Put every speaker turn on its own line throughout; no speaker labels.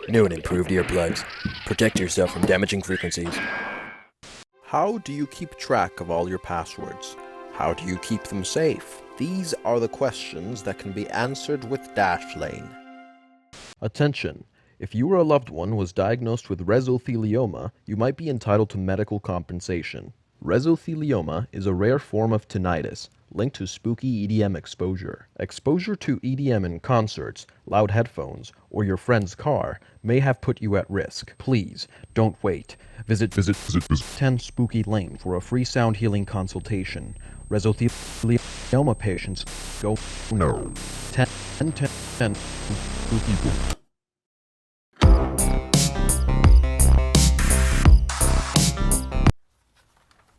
New and improved earplugs. Protect yourself from damaging frequencies.
How do you keep track of all your passwords? How do you keep them safe? These are the questions that can be answered with Dashlane. Attention! If you or a loved one was diagnosed with mesothelioma, you might be entitled to medical compensation. Mesothelioma is a rare form of tinnitus linked to spooky EDM exposure. Exposure to EDM in concerts, loud headphones, or your friend's car may have put you at risk. Please, don't wait. Visit 10 Spooky Lane for a free sound healing consultation. Mesothelioma patients go no. 10 Spooky.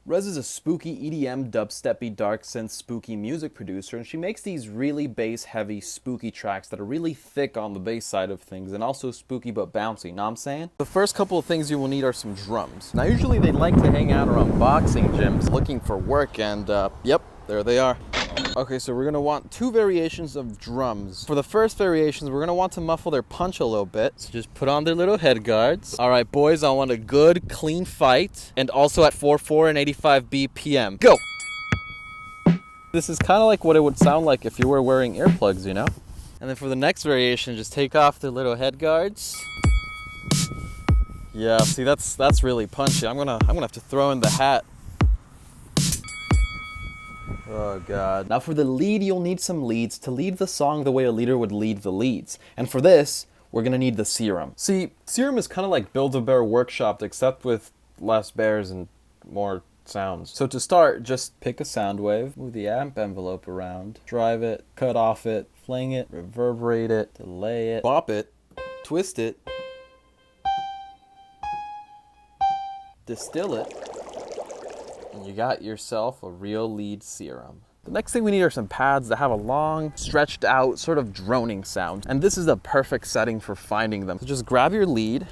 Rezz is a spooky EDM, dubsteppy, dark synth, spooky music producer, and she makes these really bass-heavy, spooky tracks that are really thick on the bass side of things, and also spooky but bouncy, know what I'm saying? The first couple of things you will need are some drums. Now, usually they like to hang out around boxing gyms looking for work, and yep, there they are. Okay, so we're gonna want two variations of drums. For the first variations, we're gonna want to muffle their punch a little bit. So just put on their little head guards. All right, boys, I want a good, clean fight. And also at 4/4 and 85 BPM. Go! This is kind of like what it would sound like if you were wearing earplugs, you know? And then for the next variation, just take off their little head guards. Yeah, see, that's really punchy. I'm gonna have to throw in the hat. Oh God. Now for the lead, you'll need some leads to lead the song the way a leader would lead the leads. And for this, we're gonna need the serum. See, serum is kind of like Build-A-Bear workshopped, except with less bears and more sounds. So to start, just pick a sound wave, move the amp envelope around, drive it, cut off it, fling it, reverberate it, delay it, bop it, twist it, distill it, and you got yourself a real lead serum. The next thing we need are some pads that have a long, stretched out, sort of droning sound. And this is the perfect setting for finding them. So just grab your lead,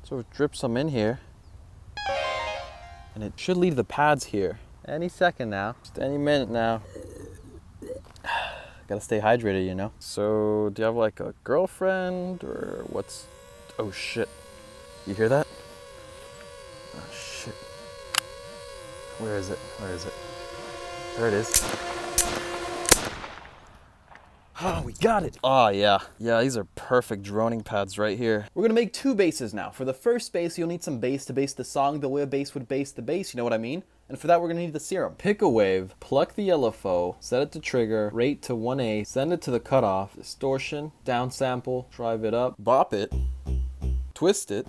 sort of drip some in here, and it should leave the pads here. Any second now, just any minute now. Gotta stay hydrated, you know? So, do you have like a girlfriend or what's, oh shit. You hear that? Oh shit. Where is it? Where is it? There it is. Oh, we got it. Oh, yeah. Yeah, these are perfect droning pads right here. We're gonna make two basses now. For the first bass, you'll need some bass to bass the song the way a bass would bass the bass, you know what I mean? And for that, we're gonna need the serum. Pick a wave, pluck the LFO, set it to trigger, rate to 1A, send it to the cutoff, distortion, downsample, drive it up, bop it, twist it,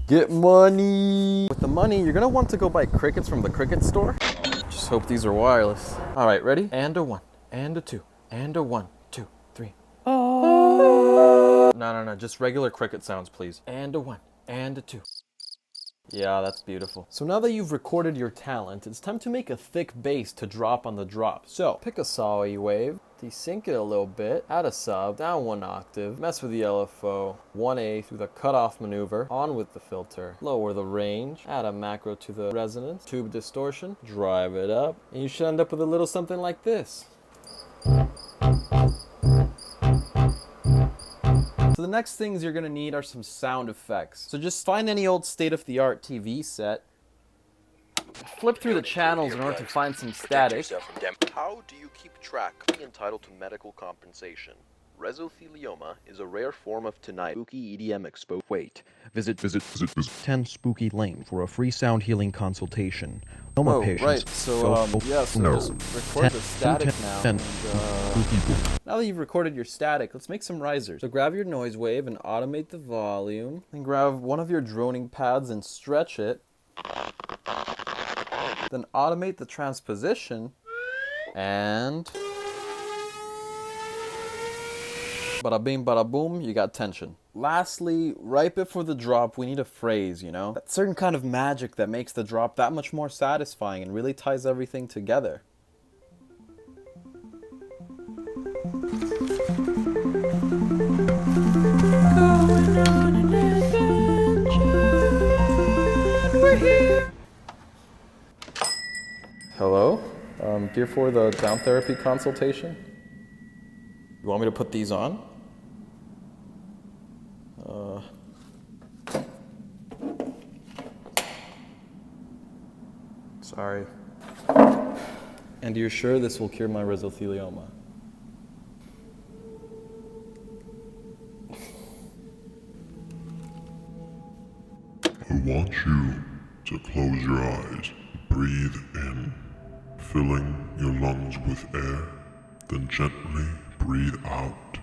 get money. With the money, you're gonna want to go buy crickets from the cricket store. Just hope these are wireless. All right, ready? And a 1, and a 2, and a 1, 2, 3. Oh. No, just regular cricket sounds, please. And a 1, and a 2. Yeah, that's beautiful. So now that you've recorded your talent, it's time to make a thick bass to drop on the drop. So, pick a sawy wave, desync it a little bit, add a sub, down 1 octave, mess with the LFO, 1A through the cutoff maneuver, on with the filter, lower the range, add a macro to the resonance, tube distortion, drive it up, and you should end up with a little something like this. So the next things you're gonna need are some sound effects. So just find any old state-of-the-art TV set, flip through the channels in order to find some static.
How do you keep track of being entitled to medical compensation? Mesothelioma is a rare form of tinnitus. Spooky EDM expo. Wait. Visit 10 Spooky Lane for a free sound healing consultation.
Oh, right. So, yeah, so just record the static now. And, now that you've recorded your static, let's make some risers. So grab your noise wave and automate the volume. Then grab one of your droning pads and stretch it. Then automate the transposition. And bada bing, bada boom, you got tension. Lastly, right before the drop, we need a phrase, you know? That certain kind of magic that makes the drop that much more satisfying and really ties everything together. Going on an adventure, we're here. Hello? Here for the down therapy consultation? You want me to put these on? Sorry. And you're sure this will cure my mesothelioma?
I want you to close your eyes, breathe in, filling your lungs with air, then gently breathe out,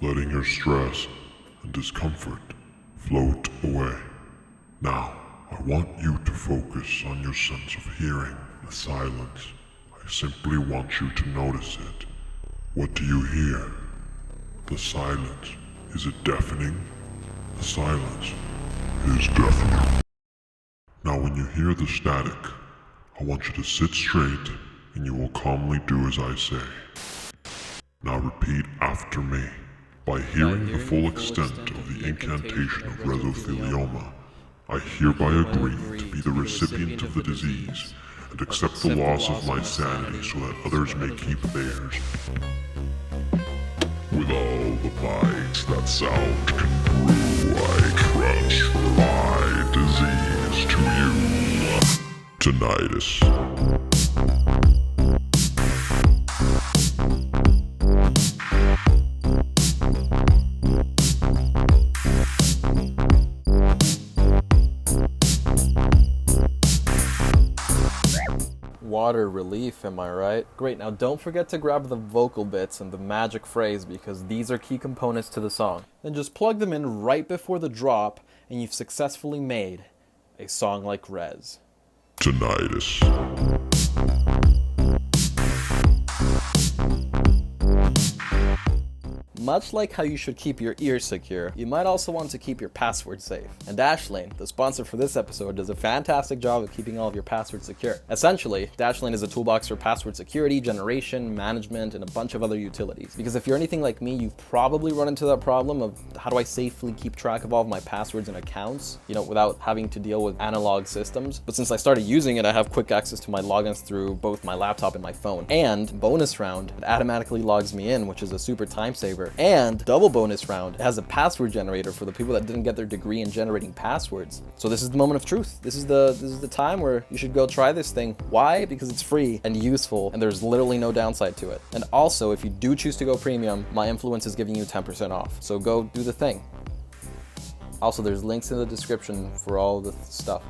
letting your stress and discomfort float away. Now, I want you to focus on your sense of hearing, the silence. I simply want you to notice it. What do you hear? The silence. Is it deafening? The silence is deafening. Now when you hear the static, I want you to sit straight and you will calmly do as I say. Now repeat after me. By hearing the full extent of the incantation of mesothelioma, I hereby agree to be the recipient of the disease and accept the loss of my sanity so that others may keep theirs. With all the might that sound can brew, I transfer my disease to you. Tinnitus.
Water relief, am I right? Great, now don't forget to grab the vocal bits and the magic phrase because these are key components to the song. Then just plug them in right before the drop and you've successfully made a song like Rezz.
Tinnitus.
Much like how you should keep your ears secure, you might also want to keep your password safe. And Dashlane, the sponsor for this episode, does a fantastic job of keeping all of your passwords secure. Essentially, Dashlane is a toolbox for password security, generation, management, and a bunch of other utilities. Because if you're anything like me, you've probably run into that problem of how do I safely keep track of all of my passwords and accounts, without having to deal with analog systems. But since I started using it, I have quick access to my logins through both my laptop and my phone. And bonus round, it automatically logs me in, which is a super time saver. And double bonus round, it has a password generator for the people that didn't get their degree in generating passwords. So this is the moment of truth. This is the time where you should go try this thing. Why? Because it's free and useful and there's literally no downside to it. And also, if you do choose to go premium, my influence is giving you 10% off. So go do the thing. Also, there's links in the description for all the stuff.